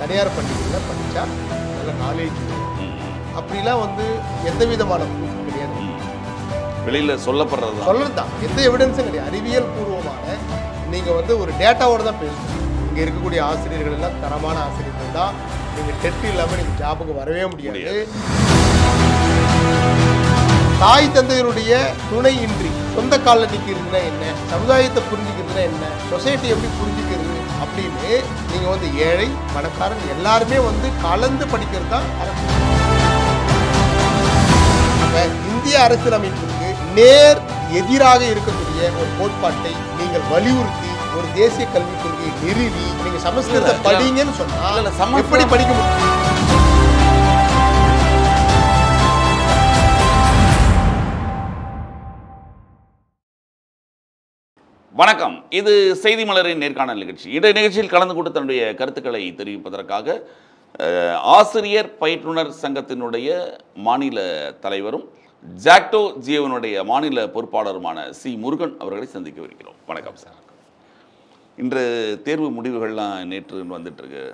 தனியார் பள்ளிகளில் படித்தா நல்ல நாலேஜ் அப்படிலாம் வந்து எந்த விதமான ப்ரூஃப் கிடையாது. வெளியில் சொல்லப்படுறது சொல்லதான் எந்த எவிடன்ஸும் கிடையாது. அறிவியல் பூர்வமான நீங்கள் வந்து ஒரு டேட்டாவோட தான் பேசணும். இங்கே இருக்கக்கூடிய ஆசிரியர்கள் எல்லாம் தரமான ஆசிரியர்கள் தான். நீங்கள் டெட் இல்லாமல் நீங்கள் ஜாபுக்கு வரவே முடியாது. தாய் தந்தையருடைய துணை இன்றி சொந்த காலில் நிற்கிறதுனா என்ன, சமுதாயத்தை புரிஞ்சுக்கிறதுனா என்ன, சொசைட்டி எப்படி புரிஞ்சுக்கிறது அப்படின்னு நீங்கள் வந்து ஏழை பணக்காரன் எல்லாருமே வந்து கலந்து படிக்கிறது தான் அரசு. இந்திய அரசியலமைப்புக்கு நேர் எதிராக இருக்கக்கூடிய ஒரு கோட்பாட்டை நீங்கள் வலியுறுத்தி ஒரு தேசிய கல்விக் கொள்கையை நிறுவி நீங்க சமஸ்கிருதத்தை படிங்கன்னு சொன்னா எப்படி படிக்க முடியும்? வணக்கம், இது செய்தி மலரின் நேர்காணல் நிகழ்ச்சி. இந்த நிகழ்ச்சியில் கலந்து கொண்டு தன்னுடைய கருத்துக்களை தெரிவிப்பதற்காக ஆசிரியர் பயிற்றுனர் சங்கத்தினுடைய மாநில தலைவரும் ஜாக்டோ ஜியோனுடைய மாநில பொறுப்பாளருமான சி முருகன் அவர்களை சந்திக்க வருகிறோம். வணக்கம் சார். இன்று தேர்வு முடிவுகள்லாம் நேற்று வந்துட்டு இருக்கு.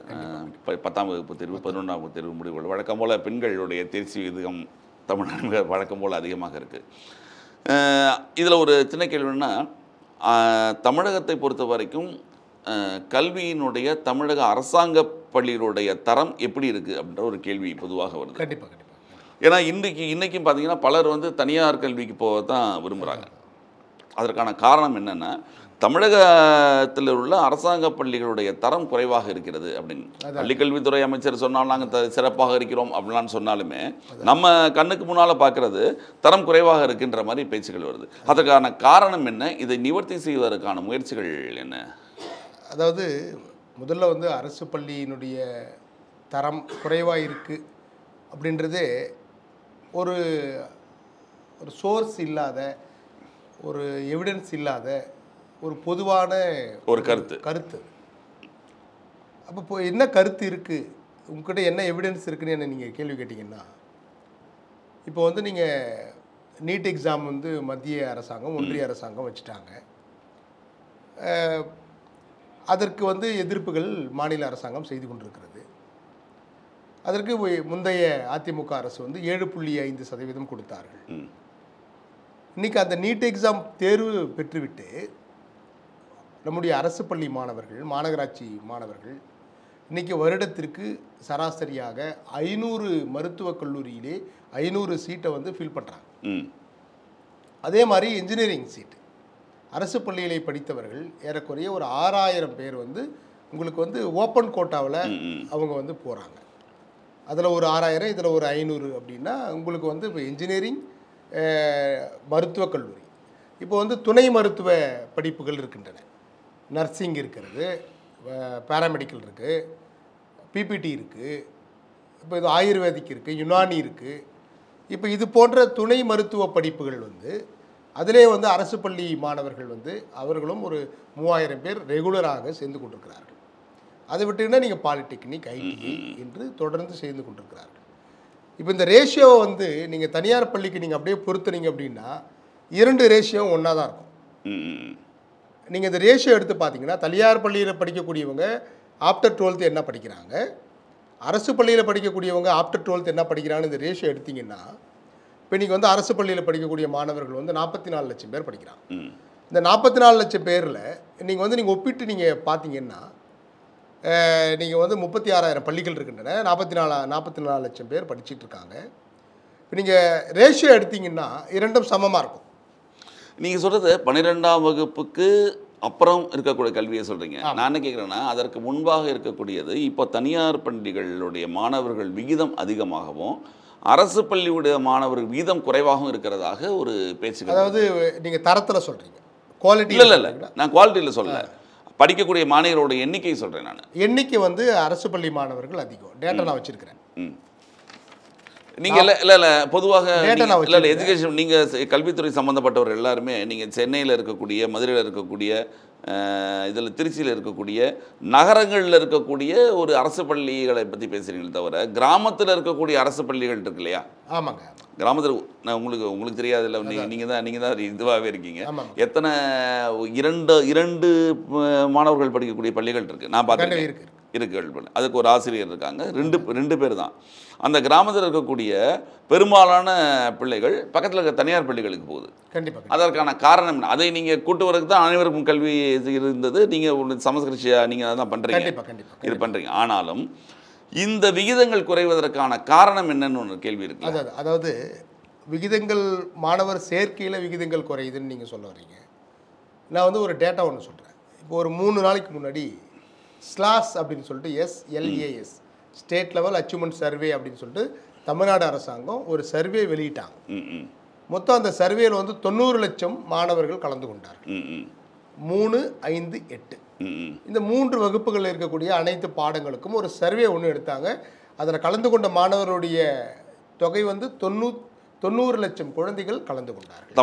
10ஆம் வகுப்பு தேர்வு, 11ஆம் வகுப்பு தேர்வு முடிவுகள் வழக்கம் போல் பெண்களுடைய தேர்ச்சி விகிதம் தமிழ்நாடு வழக்கம் போல் அதிகமாக இருக்குது. இதில் ஒரு சின்ன கேள்வின்னா, தமிழகத்தை பொறுத்த வரைக்கும் கல்வியினுடைய தமிழக அரசாங்க பள்ளிகளுடைய தரம் எப்படி இருக்குது அப்படின்ற ஒரு கேள்வி பொதுவாக வருது. கண்டிப்பாக கண்டிப்பாக. ஏன்னா இன்றைக்கும் பார்த்தீங்கன்னா பலர் வந்து தனியார் கல்விக்கு போக தான் விரும்புகிறாங்க. அதற்கான காரணம் என்னென்னா, தமிழகத்தில் உள்ள அரசாங்க பள்ளிகளுடைய தரம் குறைவாக இருக்கிறது அப்படின்னு பள்ளிக்கல்வித்துறை அமைச்சர் சொன்னால் நாங்கள் சிறப்பாக இருக்கிறோம் அப்படின்லாம் சொன்னாலுமே நம்ம கண்ணுக்கு முன்னால் பார்க்குறது தரம் குறைவாக இருக்கின்ற மாதிரி பேச்சுகள் வருது. அதற்கான காரணம் என்ன? இதை நிவர்த்தி செய்வதற்கான முயற்சிகள் என்ன? அதாவது முதல்ல வந்து அரசு பள்ளியினுடைய தரம் குறைவாக இருக்குது அப்படின்றதே ஒரு சோர்ஸ் இல்லாத, ஒரு எவிடன்ஸ் இல்லாத ஒரு பொதுவான ஒரு கருத்து. அப்போ இப்போ என்ன கருத்து இருக்குது, உங்ககிட்ட என்ன எவிடன்ஸ் இருக்குன்னு என்ன நீங்கள் கேள்வி கேட்டிங்கன்னா, இப்போ வந்து நீங்கள் நீட் எக்ஸாம் வந்து மத்திய அரசாங்கம் ஒன்றிய அரசாங்கம் வச்சுட்டாங்க. அதற்கு வந்து எதிர்ப்புகள் மாநில அரசாங்கம் செய்து கொண்டிருக்கிறது. அதற்கு முந்தைய அதிமுக அரசு வந்து 7.5% கொடுத்தார்கள். இன்றைக்கி அந்த நீட் எக்ஸாம் தேர்வு பெற்றுவிட்டு நம்முடைய அரசு பள்ளி மாணவர்கள், மாநகராட்சி மாணவர்கள் இன்றைக்கி வருடத்திற்கு சராசரியாக 500 மருத்துவக் கல்லூரியிலே 500 சீட்டை வந்து ஃபில் பண்ணுறாங்க. அதே மாதிரி இன்ஜினியரிங் சீட்டு அரசு பள்ளிகளை படித்தவர்கள் ஏறக்குறைய ஒரு 6000 பேர் வந்து உங்களுக்கு வந்து ஓப்பன் கோட்டாவில் அவங்க வந்து போகிறாங்க. அதில் ஒரு 6000, இதில் ஒரு 500 அப்படின்னா உங்களுக்கு வந்து இப்போ இன்ஜினியரிங், மருத்துவக் கல்லூரி, இப்போ வந்து துணை மருத்துவ படிப்புகள் இருக்கின்றன. நர்சிங் இருக்கிறது, பேராமெடிக்கல் இருக்குது, பிபிடி இருக்குது, இப்போ இது ஆயுர்வேதிக் இருக்குது, யுனானி இருக்குது. இப்போ இது போன்ற துணை மருத்துவ படிப்புகள் வந்து அதிலே வந்து அரசு பள்ளி மாணவர்கள் வந்து அவர்களும் ஒரு 3000 பேர் ரெகுலராக சேர்ந்து கொண்டிருக்கிறார்கள். அதை விட்டுன்னா நீங்கள் பாலிடெக்னிக், ஐடிஐ என்று தொடர்ந்து சேர்ந்து கொண்டிருக்கிறார்கள். இப்போ இந்த ரேஷியோவை வந்து நீங்கள் தனியார் பள்ளிக்கு நீங்கள் அப்படியே பொறுத்துனீங்க அப்படின்னா 2 ரேஷியோ ஒன்றா தான் இருக்கும். நீங்கள் இந்த ரேஷியோ எடுத்து பார்த்தீங்கன்னா, தனியார் பள்ளியில் படிக்கக்கூடியவங்க ஆஃப்டர் 12th என்ன படிக்கிறாங்க, அரசு பள்ளியில் படிக்கக்கூடியவங்க ஆஃப்டர் 12th என்ன படிக்கிறாங்கன்னு இந்த ரேஷியோ எடுத்திங்கன்னா, இப்போ நீங்கள் வந்து அரசு பள்ளியில் படிக்கக்கூடிய மாணவர்கள் வந்து 44 லட்சம் பேர் படிக்கிறாங்க. இந்த 44 லட்சம் பேரில் நீங்கள் ஒப்பிட்டு நீங்கள் பார்த்தீங்கன்னா, நீங்கள் வந்து 36,000 பள்ளிகள் இருக்கின்றன, 44 லட்சம் பேர் படிச்சுட்டு இருக்காங்க. இப்போ நீங்கள் ரேஷியோ எடுத்திங்கன்னா 2ம் சமமாக இருக்கும். நீங்கள் சொல்கிறது 12ஆம் வகுப்புக்கு அப்புறம் இருக்கக்கூடிய கல்வியை சொல்கிறீங்க. நான் என்ன கேட்குறேன்னா, அதற்கு முன்பாக இருக்கக்கூடியது இப்போ தனியார் பள்ளிகளுடைய மாணவர்கள் விகிதம் அதிகமாகவும் அரசு பள்ளியுடைய மாணவர்கள் விகிதம் குறைவாகவும் இருக்கிறதாக ஒரு பேச்சு. அதாவது நீங்கள் தரத்தில் சொல்கிறீங்க, குவாலிட்டி இல்லை, நான் குவாலிட்டியில் சொல்லலை, படிக்கக்கூடிய மாணவர்களோட எண்ணிக்கை சொல்கிறேன். நான் எண்ணிக்கை வந்து அரசு பள்ளி மாணவர்கள் அதிகம், டேட்டா நான் வச்சுருக்கிறேன். நீங்கள் இல்லை பொதுவாக இல்லை எஜுகேஷன், நீங்கள் கல்வித்துறை சம்மந்தப்பட்டவர் எல்லாருமே நீங்கள் சென்னையில் இருக்கக்கூடிய, மதுரையில் இருக்கக்கூடிய, இதில் திருச்சியில் இருக்கக்கூடிய நகரங்களில் இருக்கக்கூடிய ஒரு அரசு பள்ளிகளை பற்றி பேசுகிறீங்களே தவிர, கிராமத்தில் இருக்கக்கூடிய அரசு பள்ளிகள் இருக்கு இல்லையா? ஆமாங்க. கிராமத்தில் நான் உங்களுக்கு தெரியாது இல்லை, நீங்கள் தான் இதுவாகவே இருக்கீங்க. எத்தனை 2 மாணவர்கள் படிக்கக்கூடிய பள்ளிகள் இருக்குது நான் பார்த்துருக்கேன். இருக்கு. அதுக்கு ஒரு ஆசிரியர் இருக்காங்க, ரெண்டு பேர் தான். அந்த கிராமத்தில் இருக்கக்கூடிய பெரும்பாலான பிள்ளைகள் பக்கத்தில் இருக்க தனியார் பள்ளிகளுக்கு போகுது. கண்டிப்பாக. அதற்கான காரணம் என்ன? அதை நீங்கள் கூட்டு வரதுக்கு தான் அனைவருக்கும் கல்வி இருந்தது. நீங்கள் ஒரு சமஸ்கிருஷியா நீங்கள் அதான் பண்ணுறீங்க, இது பண்ணுறீங்க. ஆனாலும் இந்த விகிதங்கள் குறைவதற்கான காரணம் என்னன்னு ஒரு கேள்வி இருக்கு. அதாவது விகிதங்கள் மாணவர் சேர்க்கையில் விகிதங்கள் குறையுதுன்னு நீங்கள் சொல்ல வரீங்க. நான் வந்து ஒரு டேட்டா ஒன்று சொல்கிறேன். இப்போ ஒரு 3 நாளைக்கு முன்னாடி ஸ்லாஸ் அப்படின்னு சொல்லிட்டு SLAS state level achievement survey அப்படின்னு சொல்லிட்டு தமிழ்நாடு அரசாங்கம் ஒரு சர்வே வெளியிட்டாங்க. மொத்தம் அந்த சர்வேயில் வந்து 90 லட்சம் மாணவர்கள் கலந்து கொண்டார்கள். 3, 5, 8 இந்த 3 வகுப்புகளில் இருக்கக்கூடிய அனைத்து பாடங்களுக்கும் ஒரு சர்வே ஒன்று எடுத்தாங்க. அதில் கலந்து கொண்ட மாணவருடைய தொகை வந்து 90 லட்சம் குழந்தைகள் கலந்து கொண்டார்கள்.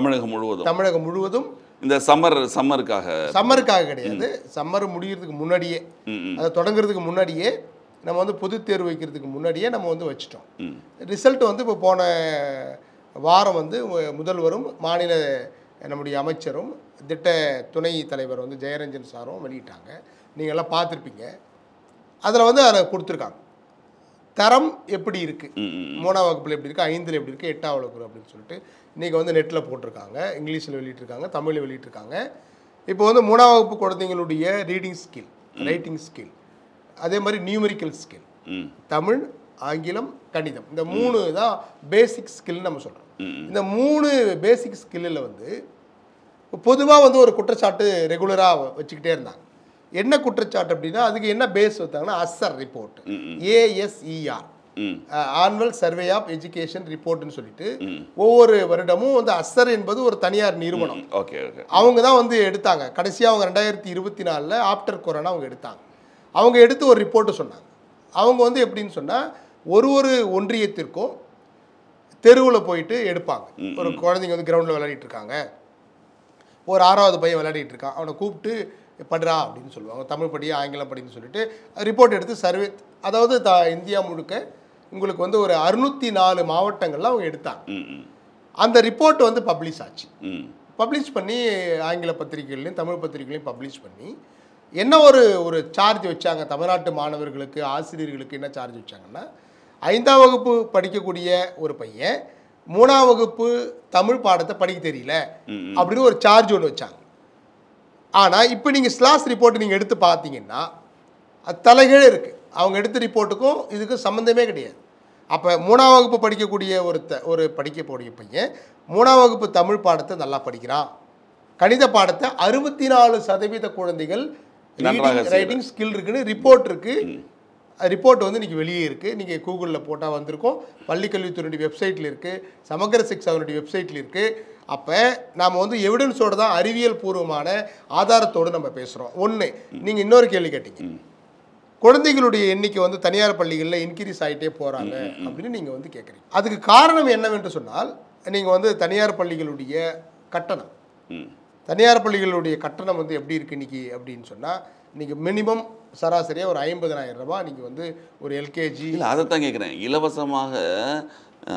தமிழகம் முழுவதும். இந்த சம்மருக்காக கிடையாது, சம்மர் முடிகிறதுக்கு முன்னாடியே, அதை தொடங்குறதுக்கு முன்னாடியே நம்ம வந்து பொது தேர்வு வைக்கிறதுக்கு முன்னாடியே நம்ம வந்து வச்சிட்டோம். ரிசல்ட் வந்து இப்போ போன வாரம் வந்து முதல்வரும் மாநில நம்முடைய அமைச்சரும் திட்ட துணை தலைவர் வந்து ஜெயரஞ்சன் சாரும் வெளியிட்டாங்க. நீங்கள் எல்லாம் பார்த்துருப்பீங்க. அதில் வந்து அதை கொடுத்துருக்காங்க. தரம் எப்படி இருக்குது, 3ஆம் வகுப்பில் எப்படி இருக்குது, 5ல் எப்படி இருக்குது, 8ஆம் வகுப்பு அப்படின்னு சொல்லிட்டு இன்றைக்கி வந்து நெட்டில் போட்டிருக்காங்க. இங்கிலீஷில் வெளியிட்டிருக்காங்க, தமிழில் வெளியிட்டிருக்காங்க. இப்போ வந்து 3ஆம் வகுப்பு குழந்தைங்களுடைய ரீடிங் ஸ்கில், ரைட்டிங் ஸ்கில், அதே மாதிரி நியூமெரிக்கல் ஸ்கில், தமிழ், ஆங்கிலம், கணிதம், இந்த 3 தான் பேசிக் ஸ்கில்னு நம்ம சொல்கிறோம். இந்த 3 பேசிக் ஸ்கில்லில் வந்து பொதுவாக வந்து ஒரு குற்றச்சாட்டு ரெகுலராக வச்சுக்கிட்டே இருந்தாங்க. என்ன குற்றச்சாட்டு அப்படின்னா, அதுக்கு என்ன பேஸ் வைத்தாங்கன்னா ASER report, ASER annual survey of education ரிப்போர்ட்னு சொல்லிட்டு ஒவ்வொரு வருடமும் வந்து அஸ்ஸர் என்பது ஒரு தனியார் நிறுவனம். அவங்க தான் வந்து எடுத்தாங்க. கடைசியாக அவங்க 2024 ஆஃப்டர் கொரோனா அவங்க எடுத்தாங்க. அவங்க எடுத்து ஒரு ரிப்போர்ட்டு சொன்னாங்க. அவங்க வந்து எப்படின்னு சொன்னால், ஒரு ஒன்றியத்திற்கும் தெருவில் போயிட்டு எடுப்பாங்க. ஒரு குழந்தைங்க வந்து கிரவுண்டில் விளையாடிட்டு இருக்காங்க, ஒரு 6வது பையன் விளையாடிட்டு இருக்கான், அவனை கூப்பிட்டு படுறா அப்படின்னு சொல்லுவாங்க. தமிழ் படி, ஆங்கிலம் படின்னு சொல்லிட்டு ரிப்போர்ட் எடுத்து சர்வே, அதாவது இந்தியா முழுக்க உங்களுக்கு வந்து ஒரு 604 மாவட்டங்களில் அவங்க எடுத்தாங்க. அந்த ரிப்போர்ட் வந்து பப்ளிஷ் ஆச்சு. பப்ளிஷ் பண்ணி ஆங்கில பத்திரிகைகள்லையும் தமிழ் பத்திரிகைகளையும் பப்ளிஷ் பண்ணி என்ன ஒரு சார்ஜ் வச்சாங்க தமிழ்நாட்டு மாணவர்களுக்கு, ஆசிரியர்களுக்கு என்ன சார்ஜ் வச்சாங்கன்னா, 5ஆம் வகுப்பு படிக்கக்கூடிய ஒரு பையன் 3ஆம் வகுப்பு தமிழ் பாடத்தை படிக்க தெரியல அப்படின்னு ஒரு சார்ஜ் ஒன்று வச்சாங்க. ஆனால் இப்போ நீங்கள் ஸ்லாஸ் ரிப்போர்ட் நீங்கள் எடுத்து பார்த்தீங்கன்னா அது தலைகீழே இருக்குது. அவங்க எடுத்த ரிப்போர்ட்டுக்கும் இதுக்கும் சம்மந்தமே கிடையாது. அப்போ 3ஆம் வகுப்பு படிக்கக்கூடிய ஒரு படிக்கக்கூடிய பையன் 3ஆம் வகுப்பு தமிழ் பாடத்தை நல்லா படிக்கிறான், கணித பாடத்தை 64% குழந்தைகள் ரைட்டிங் ஸ்கில் இருக்குன்னு ரிப்போர்ட் இருக்குது. ரிப்போர்ட் வந்து இன்றைக்கி வெளியே இருக்குது. நீங்கள் கூகுளில் போட்டால் வந்திருக்கோம். பள்ளிக்கல்வித்துறையுடைய வெப்சைட்டில் இருக்குது, சமக்கர சிக்ஷாவினுடைய வெப்சைட்டில் இருக்குது. அப்போ நாம் வந்து எவிடன்ஸோடு தான், அறிவியல் பூர்வமான ஆதாரத்தோடு நம்ம பேசுகிறோம். ஒன்று, நீங்கள் இன்னொரு கேள்வி கேட்டீங்க, குழந்தைகளுடைய எண்ணிக்கை வந்து தனியார் பள்ளிகளில் இன்க்ரீஸ் ஆகிட்டே போகிறாங்க அப்படின்னு நீங்கள் வந்து கேட்குறீங்க. அதுக்கு காரணம் என்னவென்று சொன்னால், நீங்கள் வந்து தனியார் பள்ளிகளுடைய கட்டணம், தனியார் பள்ளிகளுடைய கட்டணம் வந்து எப்படி இருக்குது இன்றைக்கி அப்படின்னு சொன்னால், இன்றைக்கி மினிமம் சராசரியாக ஒரு 50,000 ரூபாய் நீங்கள் வந்து ஒரு எல்கேஜி. இல்லை, அதைத்தான் கேட்குறேன். இலவசமாக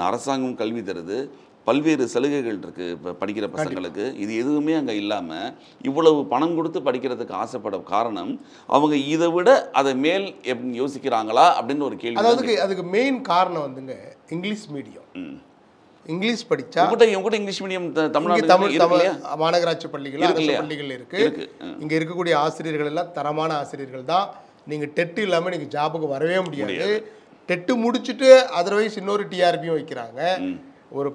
அரசாங்கம் கல்வி தருது, பல்வேறு சலுகைகள் இருக்குது இப்போ படிக்கிற பசங்களுக்கு. இது எதுவுமே அங்கே இல்லாமல் இவ்வளவு பணம் கொடுத்து படிக்கிறதுக்கு ஆசைப்பட காரணம், அவங்க இதை விட அதை மேல் யோசிக்கிறாங்களா அப்படின்னு ஒரு கேள்வி. அதாவது அதுக்கு மெயின் காரணம் வந்துங்க இங்கிலீஷ் மீடியம். இங்கிலீஷ் படித்தா உங்கள்கிட்ட இங்கிலீஷ் மீடியம் தமிழ் மாநகராட்சி பள்ளிகள், அரசு பள்ளிகள் இருக்குது. இங்கே இருக்கக்கூடிய ஆசிரியர்கள் எல்லாம் தரமான ஆசிரியர்கள் தான். நீங்கள் டெட்டு இல்லாமல் நீங்கள் ஜாபுக்கு வரவே முடியாது. டெட்டு முடிச்சுட்டு அதர்வைஸ் இன்னொரு டிஆர்பியும் வைக்கிறாங்க. ஒரு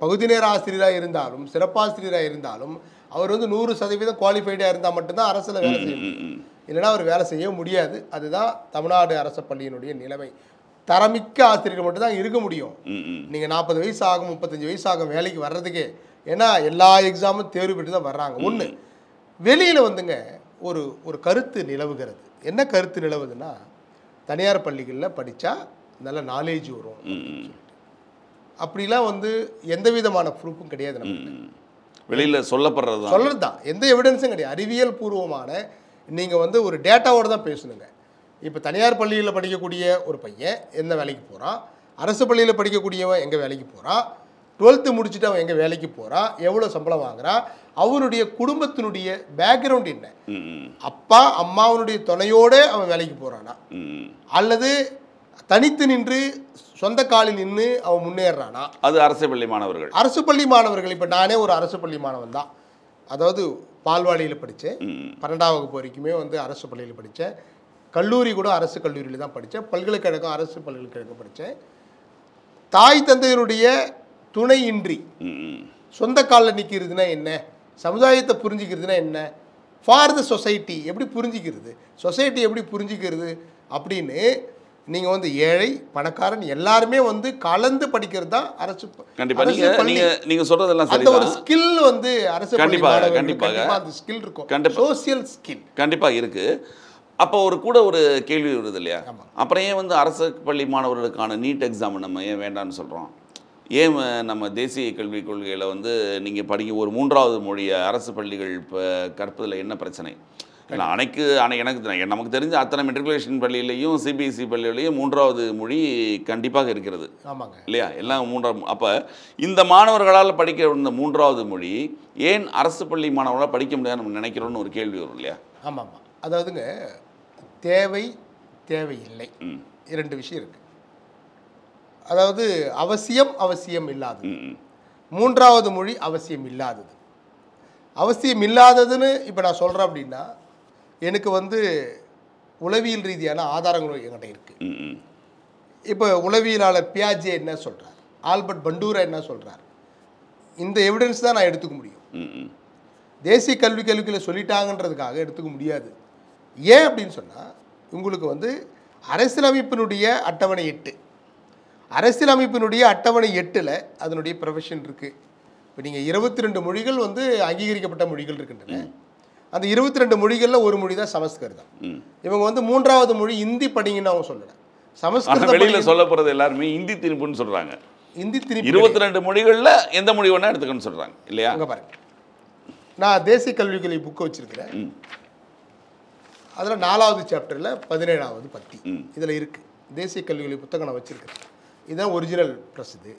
பகுதி நேர ஆசிரியராக இருந்தாலும் சிறப்பாசிரியராக இருந்தாலும் அவர் வந்து 100% குவாலிஃபைடாக இருந்தால் மட்டும்தான் அரசில் வேலை செய்ய முடியும், இல்லைனா அவர் வேலை செய்ய முடியாது. அதுதான் தமிழ்நாடு அரசு பள்ளியினுடைய நிலைமை. தரமிக்க ஆசிரியர்கள் மட்டும்தான் இருக்க முடியும். நீங்கள் 40 வயசு ஆகும், 35 வயசு ஆகும் வேலைக்கு வர்றதுக்கே. ஏன்னா எல்லா எக்ஸாமும் தேர்வு பெற்று தான் வர்றாங்க. ஒன்று, வெளியில் வந்துங்க ஒரு கருத்து நிலவுகிறது. என்ன கருத்து நிலவுதுன்னா, தனியார் பள்ளிகளில் படித்தா நல்ல நாலேஜ் வரும் அப்படிலாம் வந்து எந்த விதமான ப்ரூஃபும் கிடையாது. நம்ம வெளியில் சொல்கிறது தான், எந்த எவிடன்ஸும் கிடையாது. அறிவியல் பூர்வமான நீங்கள் வந்து ஒரு டேட்டாவோடு தான் பேசணுங்க. இப்போ தனியார் பள்ளியில் படிக்கக்கூடிய ஒரு பையன் எந்த வேலைக்கு போகிறான், அரசு பள்ளியில் படிக்கக்கூடியவன் எங்கே வேலைக்கு போகிறான், 12th முடிச்சுட்டு அவன் எங்கே வேலைக்கு போகிறான், எவ்வளோ சம்பளம் வாங்குறான், அவனுடைய குடும்பத்தினுடைய பேக்ரவுண்ட் என்ன, அப்பா அம்மாவனுடைய துணையோடு அவன் வேலைக்கு போகிறானா அல்லது தனித்து நின்று சொந்த காலில் நின்று அவன் முன்னேறானா. அது அரசு பள்ளி மாணவர்கள். அரசு பள்ளி மாணவர்கள். இப்போ நானே ஒரு அரசு பள்ளி மாணவன் தான். அதாவது பால்வாடியில் படித்தேன், 12ஆம் வகுப்பு வரைக்குமே வந்து அரசு பள்ளியில் படித்தேன், கல்லூரி கூட அரசு கல்லூரியில் தான் படித்தேன், பல்கலைக்கழகம் அரசு பல்கலைக்கழகம் படித்தேன். தாய் தந்தையருடைய துணையின்றி சொந்த காலில் நிற்கிறதுனா என்ன, சமுதாயத்தை புரிஞ்சிக்கிறதுனா என்ன, ஃபார் த சொசைட்டி எப்படி புரிஞ்சிக்கிறது, சொசைட்டி எப்படி புரிஞ்சிக்கிறது அப்படின்னு நீங்கள் வந்து ஏழை பணக்காரன் எல்லாருமே வந்து கலந்து படிக்கிறது தான் அரசு. கண்டிப்பாக நீங்கள் சொல்கிறதெல்லாம் சரி. அந்த ஒரு ஸ்கில் வந்து அரசு கண்டிப்பாக அந்த ஸ்கில் இருக்கும், சோசியல் ஸ்கில் கண்டிப்பாக இருக்குது. அப்போ கூட ஒரு கேள்வி வருது இல்லையா, அப்புறம் ஏன் வந்து அரசு பள்ளி மாணவர்களுக்கான நீட் எக்ஸாம் நம்ம ஏன் வேண்டாம்னு சொல்கிறோம்? ஏன் நம்ம தேசிய கல்விக் கொள்கையில் வந்து நீங்கள் படிக்க ஒரு 3வது மொழியை அரசு பள்ளிகள் இப்போ கற்பதில் என்ன பிரச்சனை? இல்லை எனக்கு நமக்கு தெரிஞ்ச அத்தனை மெட்ரிகுலேஷன் பள்ளியிலையும் சிபிஎஸ்சி பள்ளியிலையும் 3வது மொழி கண்டிப்பாக இருக்கிறது. ஆமாங்க இல்லையா, எல்லாம் 3வது. அப்போ இந்த மாணவர்களால் படிக்க இந்த 3வது மொழி ஏன் அரசு பள்ளி மாணவர்களால் படிக்க முடியாதுன்னு நம்ம நினைக்கிறோன்னு ஒரு கேள்வி வரும் இல்லையா? ஆமாம் ஆமாம். அதாவதுங்க தேவையில்லை 2 விஷயம் இருக்குது. அதாவது அவசியம் இல்லாதது, 3வது மொழி அவசியம் இல்லாதது. அவசியம் இல்லாததுன்னு இப்போ நான் சொல்கிறேன் அப்படின்னா எனக்கு வந்து உளவியல் ரீதியான ஆதாரங்கள் என்கிட்ட இருக்குது. இப்போ உளவியலாளர் பியாஜே என்ன சொல்கிறார், ஆல்பர்ட் பண்டூரா என்ன சொல்கிறார், இந்த எவிடன்ஸ் தான் நான் எடுத்துக்க முடியும். தேசிய கல்வியில் சொல்லிட்டாங்கன்றதுக்காக எடுத்துக்க முடியாது. ஏன் அப்படின்னு சொன்னால் உங்களுக்கு வந்து அரசியலமைப்பினுடைய அட்டவணை 8, அரசியலமைப்பினுடைய அட்டவணை 8ல் அதனுடைய ப்ரொஃபஷன் இருக்குது. இப்போ நீங்கள் 22 மொழிகள் வந்து அங்கீகரிக்கப்பட்ட மொழிகள் இருக்கின்றன. அந்த 22 மொழிகளில் ஒரு மொழி தான் சமஸ்கிருதம். இவங்க வந்து 3வது மொழி ஹிந்தி படிங்கன்னு அவங்க சொல்லலை. சமஸ்கிருதம் வெளியில் சொல்ல போகிறது எல்லாருமே ஹிந்தி திருப்புன்னு சொல்கிறாங்க. ஹிந்தி திருப்பி 22 மொழிகளில் எந்த மொழி வேணால் எடுத்துக்கணும்னு சொல்கிறாங்க இல்லையா? அங்கே பாருங்க, நான் தேசிய கல்விகளை புக்கை வச்சுருக்கிறேன். அதில் 4வது சாப்டரில் 17வது பத்தி இதில் இருக்குது. தேசிய கல்விகளை புத்தகம் நான் வச்சுருக்கிறேன். இதுதான் ஒரிஜினல் ப்ரெஸ். இது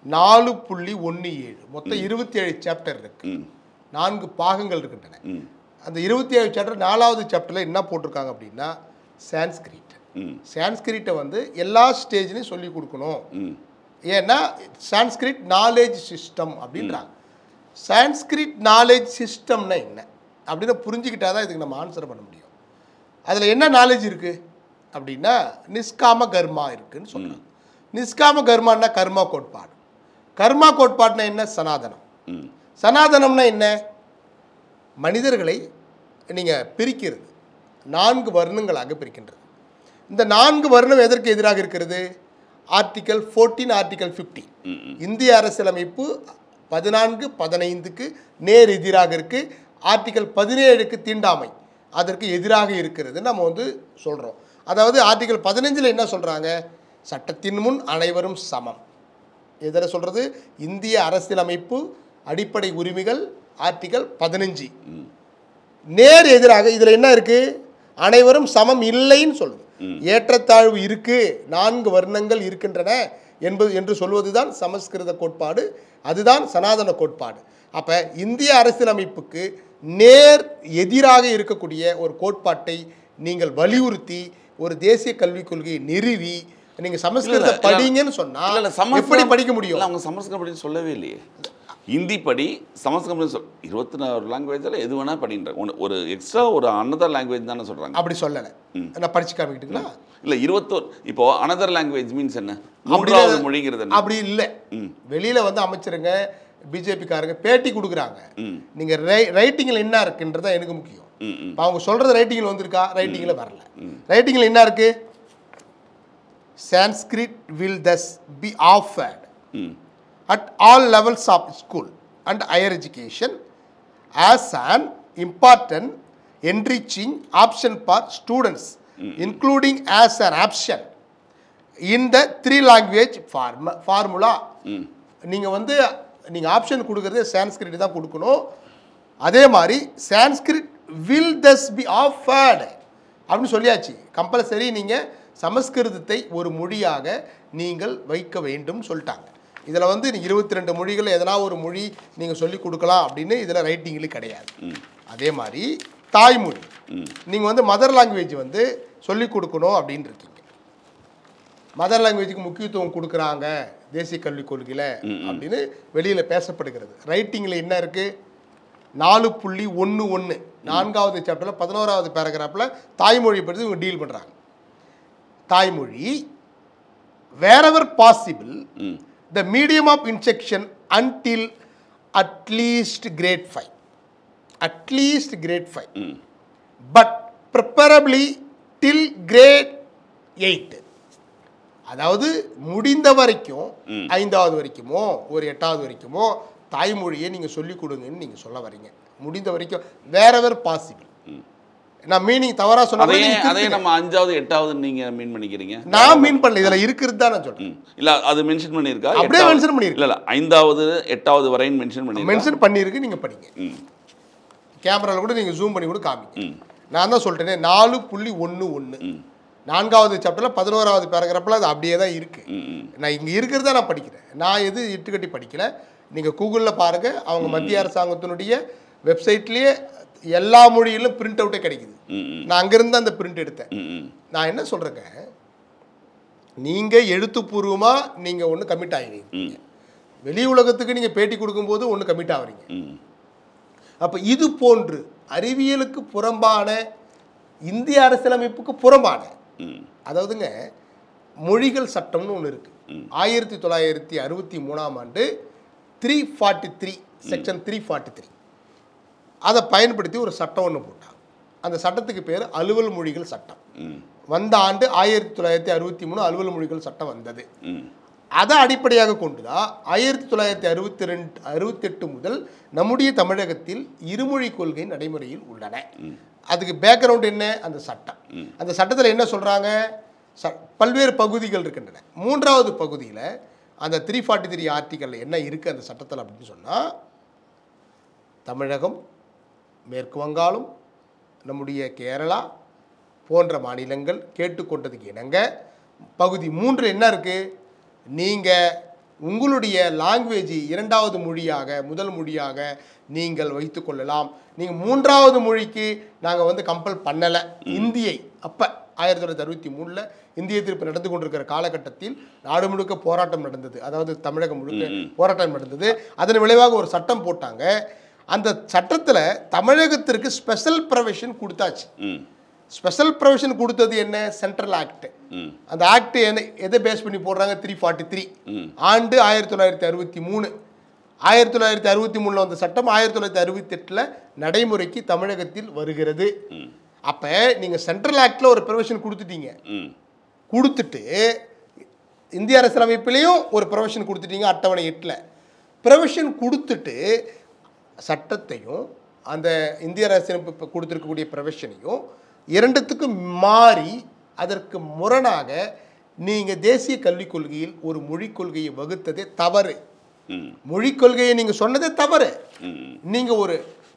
4.17 மொத்தம் 27 சாப்டர் இருக்குது, 4 பாகங்கள் இருக்கின்றன. அந்த 27 சாப்டர் 4வது சாப்டரில் என்ன போட்டிருக்காங்க அப்படின்னா சான்ஸ்கிரிட்டை வந்து எல்லா ஸ்டேஜ்லையும் சொல்லி கொடுக்கணும். ஏன்னா சான்ஸ்கிரிட் நாலேஜ் சிஸ்டம் அப்படின்றாங்க. சான்ஸ்கிரிட் நாலேஜ் சிஸ்டம்னா என்ன அப்படின்னு புரிஞ்சுக்கிட்டா தான் இதுக்கு நம்ம ஆன்சர் பண்ண முடியும். அதில் என்ன நாலேஜ் இருக்குது அப்படின்னா நிஷ்காம கர்மா இருக்குதுன்னு சொல்கிறாங்க. நிஷ்காம கர்மான்னா கர்மா கோட்பாடு. கர்மா கோட்பாடுனா என்ன? சனாதனம். சனாதனம்னா என்ன? மனிதர்களை நீங்கள் பிரிக்கிறது, 4 வர்ணங்களாக பிரிக்கின்றது. இந்த 4 வர்ணம் எதற்கு எதிராக இருக்கிறது? Article 14, article 15. இந்திய அரசியலமைப்பு 14, 15க்கு நேர் எதிராக இருக்குது. ஆர்டிகல் 17க்கு தீண்டாமை அதற்கு எதிராக இருக்கிறது நம்ம வந்து சொல்கிறோம். அதாவது ஆர்டிகல் 15ல் என்ன சொல்கிறாங்க? சட்டத்தின் முன் அனைவரும் சமம். எதில் சொல்கிறது? இந்திய அரசியலமைப்பு அடிப்படை உரிமைகள் ஆர்டிகல் 15. நேர் எதிராக இதில் என்ன இருக்குது? அனைவரும் சமம் இல்லைன்னு சொல்லுது. ஏற்றத்தாழ்வு இருக்குது, 4 வர்ணங்கள் இருக்கின்றன என்று சொல்வது தான் சமஸ்கிருத கோட்பாடு, அதுதான் சனாதன கோட்பாடு. அப்போ இந்திய அரசியலமைப்புக்கு நேர் எதிராக இருக்கக்கூடிய ஒரு கோட்பாட்டை நீங்கள் வலியுறுத்தி ஒரு தேசிய கல்விக் கொள்கையை நிறுவி நீங்கள் சமஸ்கிருத படிங்கன்னு சொன்னால் எப்படி படிக்க முடியும்? அவங்க சமஸ்கிருதம் படி சொல்லவே இல்லையே. ஹிந்தி படி, சமஸ்கிருதம் 24 லாங்குவேஜில் எது வேணால் படின்ற ஒரு எக்ஸ்ட்ரா ஒரு அனதர் லாங்குவேஜ் தானே சொல்கிறாங்க. அப்படி சொல்லலை, நான் படிச்சு காமிக்கிட்டுங்களா? இல்லை 21 இப்போ அனதர் லாங்குவேஜ் மீன்ஸ் என்ன? 3வது மொழிங்கிறது அப்படி இல்லை. வெளியில் வந்து அமைச்சருங்க பிஜேபிக்காரங்க பேட்டி கொடுக்குறாங்க. நீங்கள் ரைட்டிங்கில் என்ன இருக்குன்றதான் எனக்கு முக்கியம். இப்போ அவங்க சொல்கிறது ரைட்டிங்கில் வந்திருக்கா? ரைட்டிங்கில் வரல. ரைட்டிங்கில் என்ன இருக்கு? Sanskrit will thus be offered at all levels of school and higher education as an important enriching option for students, including as an option in the 3 language formula. நீங்கள் வந்து நீங்கள் ஆப்ஷன் கொடுக்குறதே சான்ஸ்கிரிட் தான் கொடுக்கணும். அதே மாதிரி Sanskrit will thus be offered அப்படின்னு சொல்லியாச்சு. Compulsory நீங்கள் சமஸ்கிருதத்தை ஒரு மொழியாக நீங்கள் வைக்க வேண்டும் சொல்லிட்டாங்க. இதில் வந்து 22 மொழிகள் எதனா ஒரு மொழி நீங்கள் சொல்லிக் கொடுக்கலாம் அப்படின்னு இதில் ரைட்டிங்கில் கிடையாது. அதே மாதிரி தாய்மொழி நீங்கள் வந்து மதர் லாங்குவேஜ் வந்து சொல்லிக் கொடுக்கணும் அப்படின்னு இருக்கீங்க. மதர் லாங்குவேஜுக்கு முக்கியத்துவம் கொடுக்குறாங்க தேசிய கல்விக் கொள்கையில் அப்படின்னு வெளியில் பேசப்படுகிறது. ரைட்டிங்கில் என்ன இருக்குது? 4.11 4வது சாப்டரில் 11வது பேராகிராஃபில் தாய்மொழியை பற்றி இவங்க டீல் பண்ணுறாங்க. தாய்மொழி wherever possible the medium of instruction until at least grade 5 but preferably till grade 8. அதாவது முடிந்த வரைக்கும் 5வது வரைக்குமோ ஒரு 8வது வரைக்குமோ தாய்மொழியை நீங்கள் சொல்லிக் கொடுங்கன்னு நீங்கள் சொல்ல வரீங்க. முடிந்த வரைக்கும் wherever possible. நான் மீனிங் தவறா சொன்னேன். அதே நம்ம 5வது 8வது நீங்க மீன் பண்ணிக்கிறீங்க. நான் மீன் பண்ணல, இதுல இருக்குது தான் நான் சொல்றேன். இல்ல அது மென்ஷன் பண்ணிருக்கா? அப்படியே மென்ஷன் பண்ணிருக்கு. இல்ல 5வது 8வது வரையும் மென்ஷன் பண்ணிருக்கு. நீங்க படிங்க. கேமரால கூட நீங்க ஜூம் பண்ணி கூட காமிங்க. நான் தான் சொல்றேனே 4.11 4வது சாப்டர்ல 11வது பேராகிராஃப்ல அது அப்படியே தான் இருக்கு. நான் இங்க இருக்கிறத நான் படிக்கிறேன். நான் எது இட்டுக்கட்டி படிக்கல. நீங்க கூகுளில் பாருங்க. அவங்க மத்திய அரசாங்கத்தினுடைய வெப்சைட்லயே எல்லா மொழியிலும் பிரிண்ட் அவுட்டே கிடைக்குது. நான் அங்கிருந்து அந்த பிரிண்ட் எடுத்தேன். நான் என்ன சொல்றேங்க, நீங்க எழுத்துப்பூர்வமா நீங்க ஒன்று கமிட் ஆகிறீங்க, வெளி உலகத்துக்கு நீங்க பேட்டி கொடுக்கும்போது ஒன்று கமிட் ஆகிறீங்க. அப்ப இது போன்று அறிவியலுக்கு புறம்பான, இந்திய அரசியலமைப்புக்கு புறம்பான, அதாவதுங்க மொழிகள் சட்டம்னு ஒன்று இருக்கு. 1963ஆம் ஆண்டு 343 செக்ஷன் 343 அதை பயன்படுத்தி ஒரு சட்டம் ஒன்று போட்டாங்க. அந்த சட்டத்துக்கு பேர் அலுவல் மொழிகள் சட்டம். வந்த ஆண்டு 1963 அலுவல் மொழிகள் சட்டம் வந்தது. அதை அடிப்படையாக கொண்டுதான் 1968 முதல் நம்முடைய தமிழகத்தில் இருமொழி கொள்கை நடைமுறையில் உள்ளன. அதுக்கு பேக்ரவுண்ட் என்ன? அந்த சட்டம். அந்த சட்டத்தில் என்ன சொல்றாங்க? பல்வேறு பகுதிகள் இருக்கின்றன. 3வது பகுதியில் அந்த 343 ஆர்டிக்கல்ல என்ன இருக்கு அந்த சட்டத்தில் அப்படின்னு சொன்னா, தமிழகம், மேற்கு வங்காளம், நம்முடைய கேரளா போன்ற மாநிலங்கள் கேட்டுக்கொண்டதுக்கு இணங்க பகுதி 3 என்ன இருக்கு? நீங்கள் உங்களுடைய லாங்குவேஜ் 2வது மொழியாக, முதல் மொழியாக நீங்கள் வைத்துக்கொள்ளலாம். நீங்கள் 3வது மொழிக்கு நாங்கள் வந்து கம்பல் பண்ணலை. இந்தியை அப்போ 1963 இந்திய தீர்ப்பு நடந்து கொண்டிருக்கிற காலகட்டத்தில் நாடு முழுக்க போராட்டம் நடந்தது. அதாவது தமிழகம் முழுக்க போராட்டம் நடந்தது. அதன் விளைவாக ஒரு சட்டம் போட்டாங்க. அந்த சட்டத்தில் தமிழகத்திற்கு ஸ்பெஷல் ப்ரொவிஷன் கொடுத்தாச்சு. ஸ்பெஷல் ப்ரொவிஷன் கொடுத்தது என்ன? Central act. அந்த ஆக்ட் எதை பேஸ் பண்ணி போடுறாங்க? 343 ஆண்டு 1963. 1963 வந்த சட்டம் 1968 நடைமுறைக்கு தமிழகத்தில் வருகிறது. அப்ப நீங்க சென்ட்ரல் ஆக்ட்ல ஒரு ப்ரொவிஷன் கொடுத்துட்டீங்க. கொடுத்துட்டு இந்திய அரசியலமைப்பிலையும் ஒரு ப்ரொவிஷன் கொடுத்துட்டீங்க. அட்டவணை 8ல ப்ரொவிஷன் கொடுத்துட்டு சட்டத்தையும் அந்த இந்திய அரசியலமைப்பு கொடுத்திருக்கக்கூடிய ப்ரொவிஷனையும் இரண்டுத்துக்கும் மாறி அதற்கு முரணாக நீங்க தேசிய கல்விக் கொள்கையில் ஒரு மொழிக் கொள்கையை வகுத்ததே தவறு. மொழிக் கொள்கையை நீங்க சொன்னதே தவறு. நீங்க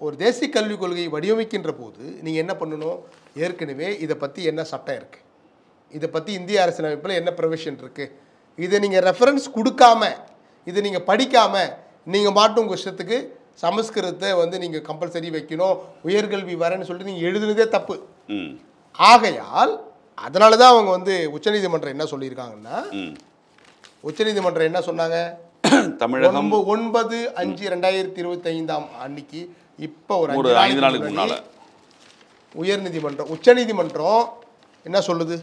ஒரு தேசிய கல்விக் கொள்கையை வடிவமைக்கின்ற போது நீங்க என்ன பண்ணணும்? ஏற்கனவே இதை பத்தி என்ன சட்டம் இருக்கு, இதை பத்தி இந்திய அரசியலமைப்பில் என்ன ப்ரொவிஷன் இருக்கு, இதை நீங்க ரெஃபரன்ஸ் கொடுக்காம, இதை நீங்க படிக்காம நீங்க மாட்டும் உங்க இஷ்டத்துக்கு சமஸ்கிருதத்தை வந்து நீங்க கம்பல்சரி வைக்கணும், உயர்கல்வி வரேன்னு சொல்லிட்டு நீங்க எழுதுனதே தப்பு. ஆகையால் அதனால தான் அவங்க வந்து உச்சநீதிமன்றம் என்ன சொல்லியிருக்காங்கன்னா, உச்சநீதிமன்றம் என்ன சொன்னாங்க? தமிழகம் 9/5/2025 அன்னைக்கு இப்போ ஒரு 5 நாளுக்கு முன்னால உயர்நீதிமன்றம் உச்சநீதிமன்றம் என்ன சொல்லுது?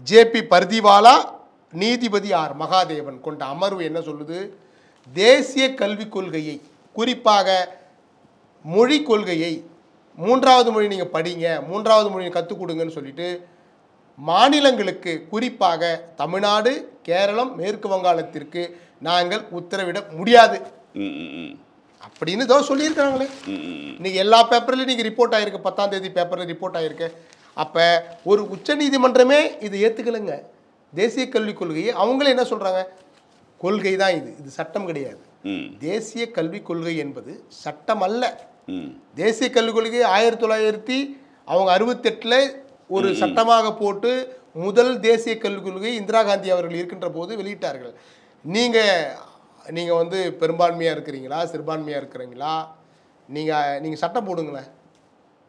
ஜேபி பர்திவாலா நீதிபதி ஆர் மகாதேவன் கொண்ட அமர்வு என்ன சொல்லுது? தேசிய கல்விக் கொள்கையை, குறிப்பாக மொழி கொள்கையை, 3வது மொழி நீங்கள் படிங்க, 3வது மொழியை கற்றுக் கொடுங்கன்னு சொல்லிட்டு மாநிலங்களுக்கு, குறிப்பாக தமிழ்நாடு, கேரளம், மேற்கு வங்காளத்திற்கு நாங்கள் உத்தரவிட முடியாது அப்படின்னு தான் சொல்லியிருக்காங்களே. இன்னைக்கு எல்லா பேப்பர்லையும் நீங்கள் ரிப்போர்ட் ஆகிருக்கு, 10ஆம் தேதி பேப்பரில் ரிப்போர்ட் ஆகிருக்கு. அப்போ ஒரு உச்ச நீதிமன்றமே இது ஏற்றுக்கலைங்க தேசிய கல்விக் கொள்கையை. அவங்களே என்ன சொல்கிறாங்க? கொள்கை தான் இது, இது சட்டம் கிடையாது. தேசிய கல்விக் கொள்கை என்பது சட்டம் அல்ல. தேசிய கல்விக் கொள்கை 1968 ஒரு சட்டமாக போட்டு முதல் தேசிய கல்விக் கொள்கை இந்திரா காந்தி அவர்கள் இருக்கின்ற போது வெளியிட்டார்கள். நீங்கள் வந்து பெரும்பான்மையாக இருக்கிறீங்களா சிறுபான்மையாக இருக்கிறீங்களா, நீங்கள் சட்டம் போடுங்களேன்.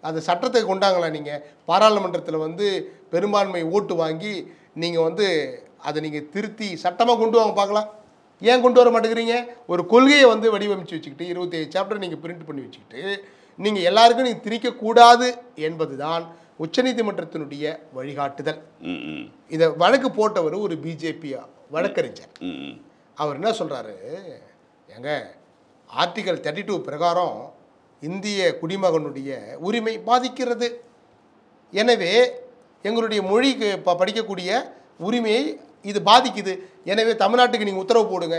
அந்த சட்டத்தை கொண்டாங்களேன். நீங்கள் பாராளுமன்றத்தில் வந்து பெரும்பான்மை ஓட்டு வாங்கி நீங்கள் வந்து அதை நீங்கள் திருத்தி சட்டமாக கொண்டு வாங்க பார்க்கலாம். ஏன் கொண்டு வர மாட்டேங்கிறீங்க? ஒரு கொள்கையை வந்து வடிவமைச்சு வச்சுக்கிட்டு 27 சாப்டர் நீங்கள் பிரிண்ட் பண்ணி வச்சுக்கிட்டு நீங்கள் எல்லாருக்கும் நீங்கள் திணிக்கக்கூடாது என்பது தான் உச்சநீதிமன்றத்தினுடைய வழிகாட்டுதல். இதை வழக்கு போட்டவர் ஒரு பிஜேபி வழக்கறிஞர். அவர் என்ன சொல்கிறாரு, ஏங்க ஆர்டிகல் 32 பிரகாரம் இந்திய குடிமகனுடைய உரிமை பாதிக்கிறது. எனவே எங்களுடைய மொழிக்கு படிக்கக்கூடிய உரிமையை இது பாதிக்குது. எனவே தமிழ்நாட்டுக்கு நீங்கள் உத்தரவு போடுங்க,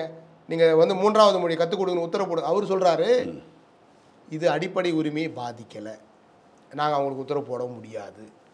நீங்கள் வந்து 3வது மொழி கற்றுக் கொடுங்கன்னு உத்தரவு போடுங்க. அவர் சொல்கிறாரு, இது அடிப்படை உரிமையை பாதிக்கலை, நாங்கள் அவங்களுக்கு உத்தரவு போட முடியாது.